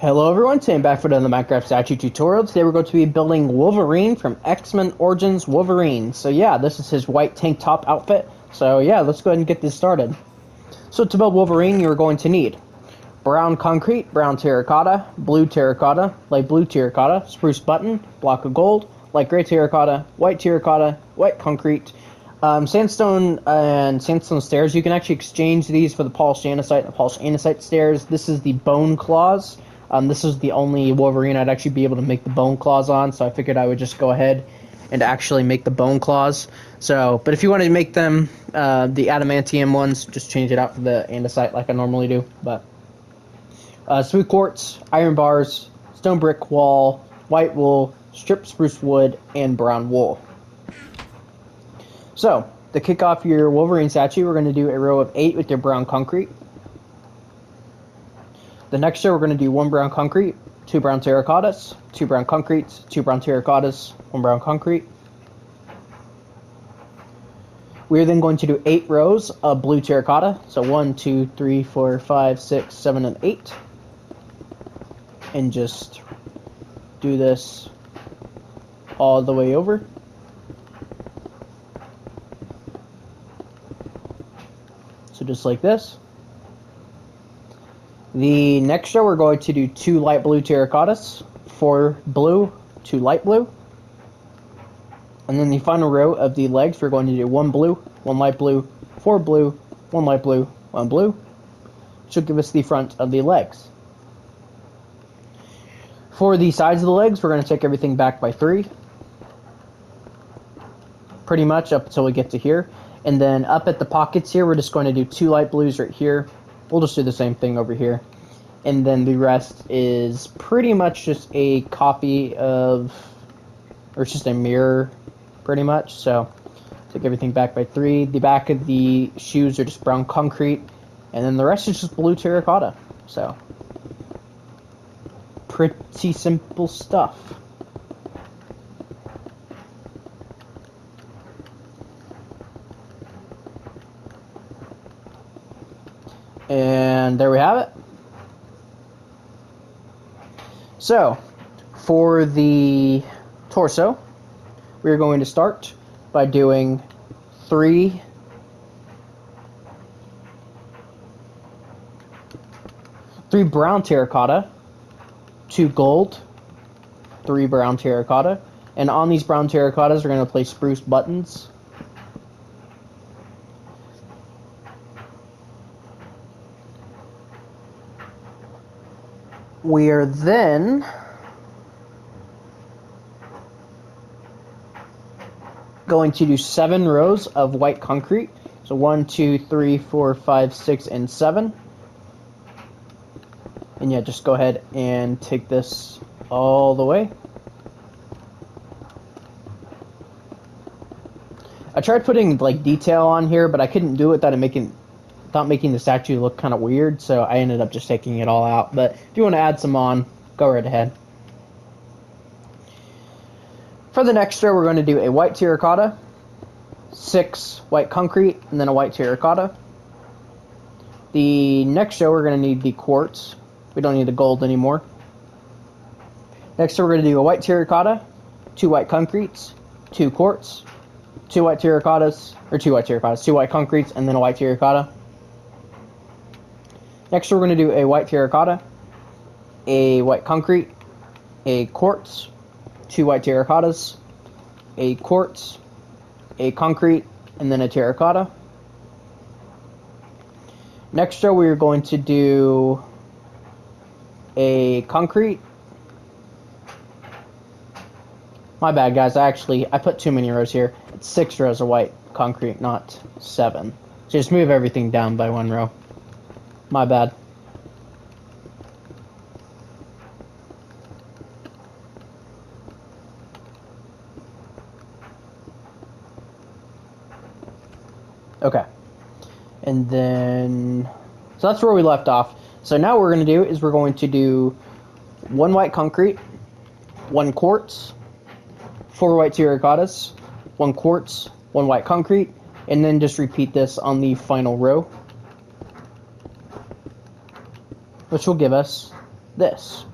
Hello everyone, today I'm back for another Minecraft statue tutorial. Today we're going to be building Wolverine from X-Men Origins Wolverine. So yeah, this is his white tank top outfit. So yeah, let's go ahead and get this started. So to build Wolverine, you're going to need brown concrete, brown terracotta, blue terracotta, light blue terracotta, spruce button, block of gold, light gray terracotta, white concrete, sandstone and sandstone stairs. You can actually exchange these for the polished andesite and polished andesite stairs. This is the bone claws. This is the only Wolverine I'd actually be able to make the bone claws on, so I figured I would just go ahead and actually make the bone claws. So, but if you wanted to make them the adamantium ones, just change it out for the andesite like I normally do. But smooth quartz, iron bars, stone brick wall, white wool, stripped spruce wood, and brown wool. So, to kick off your Wolverine statue, we're going to do a row of 8 with your brown concrete. The next row, we're going to do 1 brown concrete, 2 brown terracottas, 2 brown concretes, 2 brown terracottas, 1 brown concrete. We are then going to do 8 rows of blue terracotta. So 1, 2, 3, 4, 5, 6, 7, and 8. And just do this all the way over. So just like this. The next row, we're going to do 2 light blue terracottas, 4 blue, 2 light blue. And then the final row of the legs, we're going to do 1 blue, 1 light blue, 4 blue, 1 light blue, 1 blue. Which will give us the front of the legs. For the sides of the legs, we're going to take everything back by 3. Pretty much up until we get to here. And then up at the pockets here, we're just going to do 2 light blues right here. We'll just do the same thing over here. And then the rest is pretty much just a copy of, or it's just a mirror, pretty much. So, take everything back by 3. The back of the shoes are just brown concrete. And then the rest is just blue terracotta. So, pretty simple stuff. And there we have it. So, for the torso, we're going to start by doing 3 brown terracotta, 2 gold, 3 brown terracotta, and on these brown terracottas, we're going to place spruce buttons. We are then going to do 7 rows of white concrete. So 1, 2, 3, 4, 5, 6, and 7. And yeah, just go ahead and take this all the way. I tried putting like detail on here, but I couldn't do it without making the statue look kind of weird, so I ended up just taking it all out. But if you want to add some on, go right ahead. For the next row, we're going to do a white terracotta, 6 white concrete, and then a white terracotta. The next row, we're going to need the quartz. We don't need the gold anymore. Next row, we're going to do a white terracotta, 2 white concretes, 2 quartz, 2 white terracottas, or 2 white terracottas, 2 white concretes, and then a white terracotta. Next, we're going to do a white terracotta, a white concrete, a quartz, 2 white terracottas, a quartz, a concrete, and then a terracotta. Next row, we're going to do a concrete. My bad, guys. I put too many rows here. It's 6 rows of white concrete, not 7. So just move everything down by 1 row. My bad. Okay. And then, so that's where we left off. So now what we're going to do is we're going to do 1 white concrete, 1 quartz, 4 white terracottas, 1 quartz, 1 white concrete, and then just repeat this on the final row. which will give us this.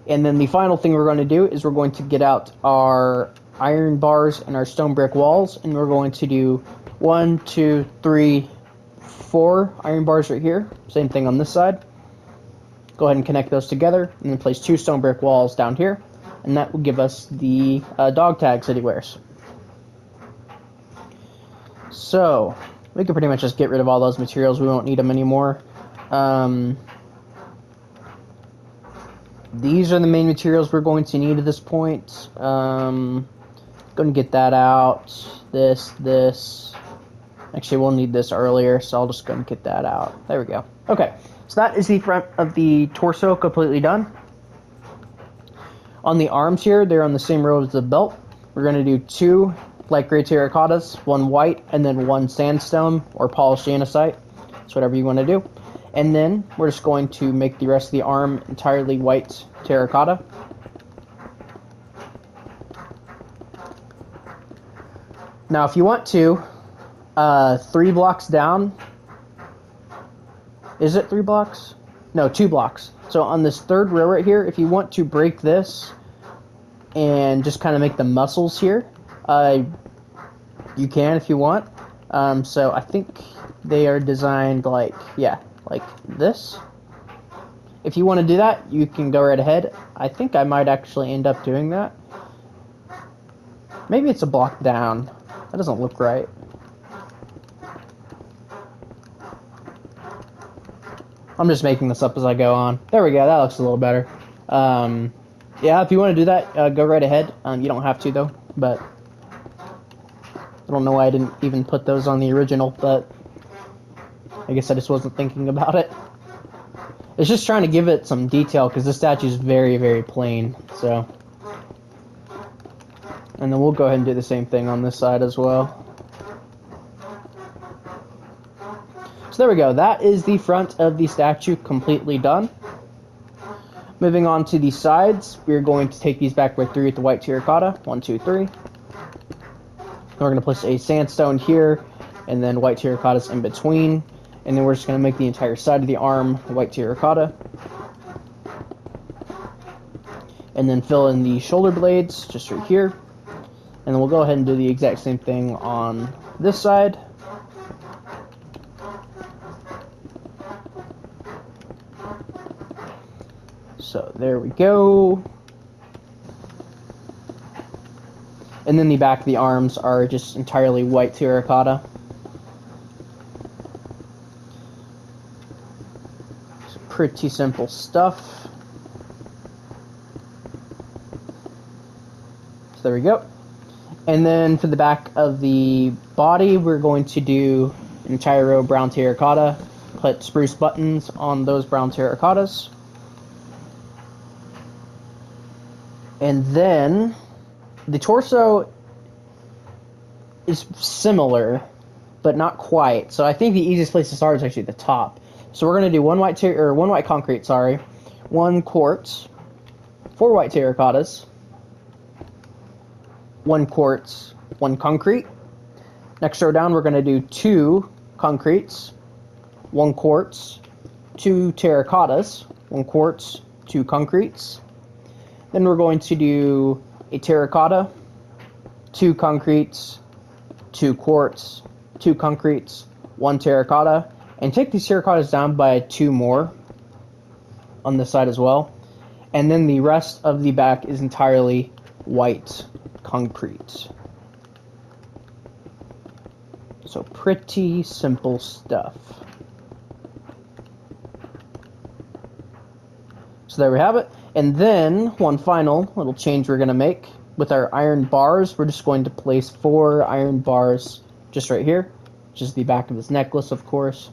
And then the final thing we're going to do is we're going to get out our iron bars and our stone brick walls, and we're going to do 1, 2, 3, 4 iron bars right here. Same thing on this side. Go ahead and connect those together, and then place 2 stone brick walls down here, and that will give us the dog tags that he wears. So we can pretty much just get rid of all those materials. We won't need them anymore. These are the main materials we're going to need at this point. Going to get that out. This. Actually, we'll need this earlier, so I'll just go and get that out. There we go. Okay, so that is the front of the torso completely done. On the arms here, they're on the same row as the belt. We're going to do 2 light gray terracottas, 1 white, and then 1 sandstone or polished andesite. It's whatever you want to do. And then we're just going to make the rest of the arm entirely white terracotta. Now, if you want to, 3 blocks down. Is it 3 blocks? No, 2 blocks. So on this 3rd row right here, if you want to break this and just kind of make the muscles here, you can if you want. So I think they are designed like this. If you want to do that, you can go right ahead. I think I might actually end up doing that. Maybe it's a block down. That doesn't look right. I'm just making this up as I go on. There we go. That looks a little better. Yeah, if you want to do that, go right ahead. You don't have to, though. But I don't know why I didn't even put those on the original, but I guess I just wasn't thinking about it. It's just trying to give it some detail, because this statue is very, very plain. So, and then we'll go ahead and do the same thing on this side as well. So there we go. That is the front of the statue completely done. Moving on to the sides, we're going to take these back by 3 with the white terracotta. 1, 2, 3. We're going to place a sandstone here, and then white terracottas in between. And then we're just going to make the entire side of the arm white terracotta. And then fill in the shoulder blades just right here. And then we'll go ahead and do the exact same thing on this side. So there we go. And then the back of the arms are just entirely white terracotta. So pretty simple stuff. So there we go. And then for the back of the body, we're going to do an entire row of brown terracotta. Put spruce buttons on those brown terracottas. And then the torso is similar, but not quite. So I think the easiest place to start is actually the top. So we're going to do one white concrete, 1 quartz, 4 white terracottas, 1 quartz, 1 concrete. Next row down, we're going to do 2 concretes, 1 quartz, 2 terracottas, 1 quartz, 2 concretes. Then we're going to do a terracotta, 2 concretes, 2 quartz, 2 concretes, 1 terracotta, and take these terracottas down by 2 more on this side as well. And then the rest of the back is entirely white concrete. So pretty simple stuff. So there we have it. And then, one final little change we're going to make. With our iron bars, we're just going to place 4 iron bars just right here. Which is the back of this necklace, of course.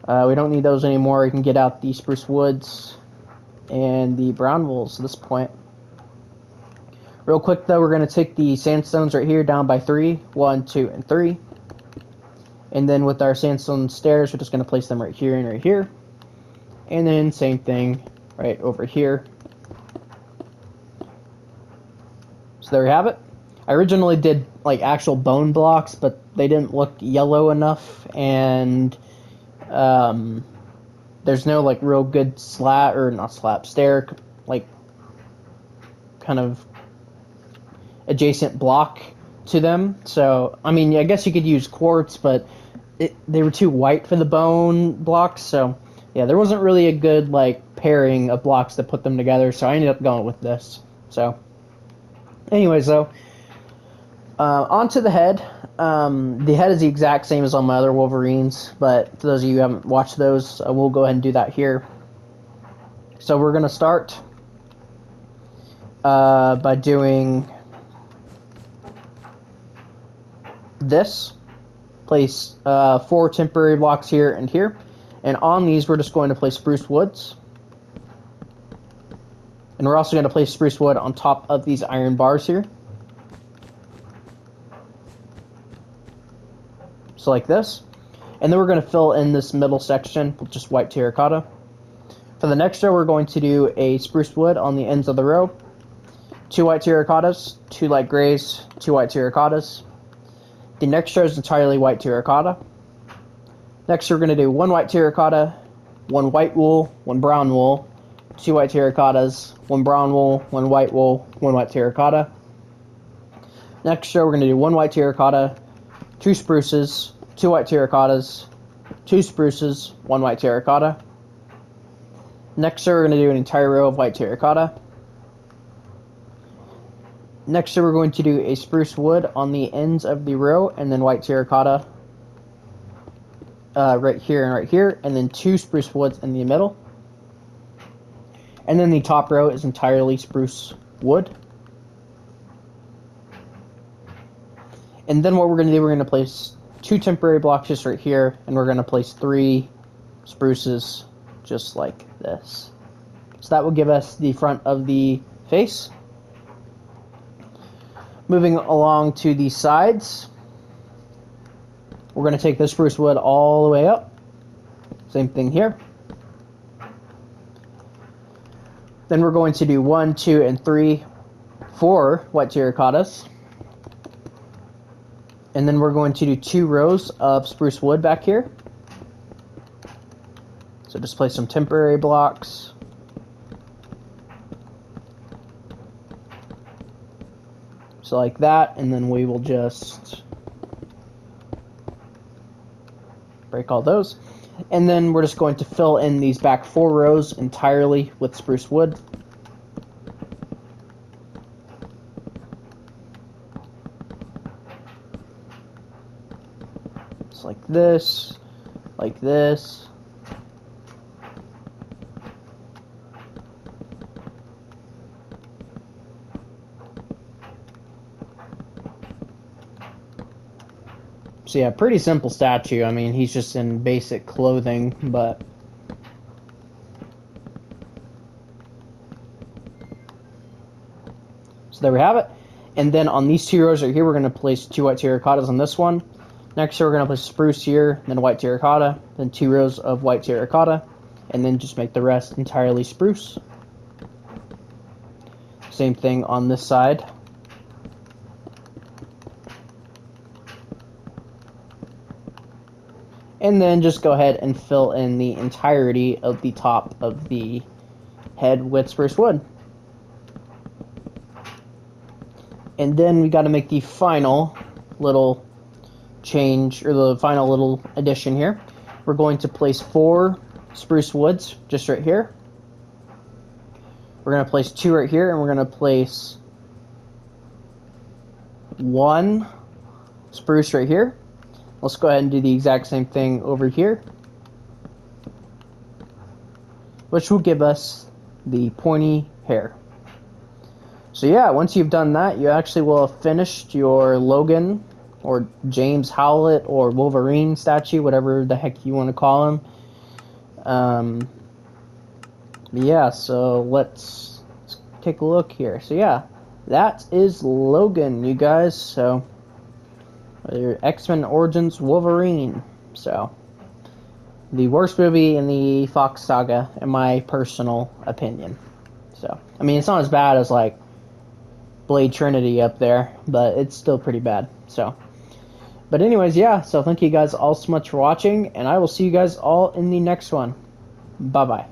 We don't need those anymore. We can get out the spruce woods and the brown wools at this point. Real quick, though, we're going to take the sandstones right here down by 3. 1, 2, and 3. And then with our sandstone stairs, we're just going to place them right here and right here. And then, same thing right over here. So there we have it. I originally did like actual bone blocks, but they didn't look yellow enough, and there's no like real good stair like kind of adjacent block to them. So I mean, I guess you could use quartz, but they were too white for the bone blocks. So yeah, there wasn't really a good like pairing of blocks that put them together. So I ended up going with this. So anyways, though, onto the head. The head is the exact same as on my other Wolverines, but for those of you who haven't watched those, we'll go ahead and do that here. So we're going to start by doing this. Place 4 temporary blocks here and here. And on these, we're just going to place spruce woods. And we're also going to place spruce wood on top of these iron bars here. So like this. And then we're going to fill in this middle section with just white terracotta. For the next row, we're going to do a spruce wood on the ends of the row. 2 white terracottas, 2 light grays, 2 white terracottas. The next row is entirely white terracotta. Next, we're going to do 1 white terracotta, 1 white wool, 1 brown wool, 2 white terracottas, 1 brown wool, 1 white wool, 1 white terracotta. Next row, we're going to do 1 white terracotta, 2 spruces, 2 white terracottas, 2 spruces, 1 white terracotta. Next row, we're going to do an entire row of white terracotta. Next row, we're going to do a spruce wood on the ends of the row, and then white terracotta right here, and then 2 spruce woods in the middle. And then the top row is entirely spruce wood. And then what we're going to do, we're going to place 2 temporary blocks just right here, and we're going to place 3 spruces just like this. So that will give us the front of the face. Moving along to the sides, we're going to take this spruce wood all the way up. Same thing here. Then we're going to do 1, 2, and 3, 4 white terracottas. And then we're going to do 2 rows of spruce wood back here. So just place some temporary blocks. So like that, and then we will just break all those. And then we're just going to fill in these back 4 rows entirely with spruce wood. Just like this, like this. So yeah, pretty simple statue. I mean, he's just in basic clothing, but so there we have it. And then on these 2 rows right here, we're going to place 2 white terracottas on this one. Next, we're going to place spruce here, then white terracotta, then 2 rows of white terracotta, and then just make the rest entirely spruce. Same thing on this side. And then just go ahead and fill in the entirety of the top of the head with spruce wood. And then we got to make the final little change, or the final little addition here. We're going to place 4 spruce woods just right here. We're going to place 2 right here, and we're going to place 1 spruce right here. Let's go ahead and do the exact same thing over here, which will give us the pointy hair. So yeah, once you've done that, you actually will have finished your Logan or James Howlett or Wolverine statue, whatever the heck you want to call him. Yeah, so let's take a look here. So yeah, that is Logan, you guys. So your X-Men Origins Wolverine. So the worst movie in the Fox saga, in my personal opinion. So I mean, it's not as bad as like Blade Trinity up there, but it's still pretty bad. So, but anyways, yeah. So thank you guys all so much for watching, and I will see you guys all in the next one. Bye bye.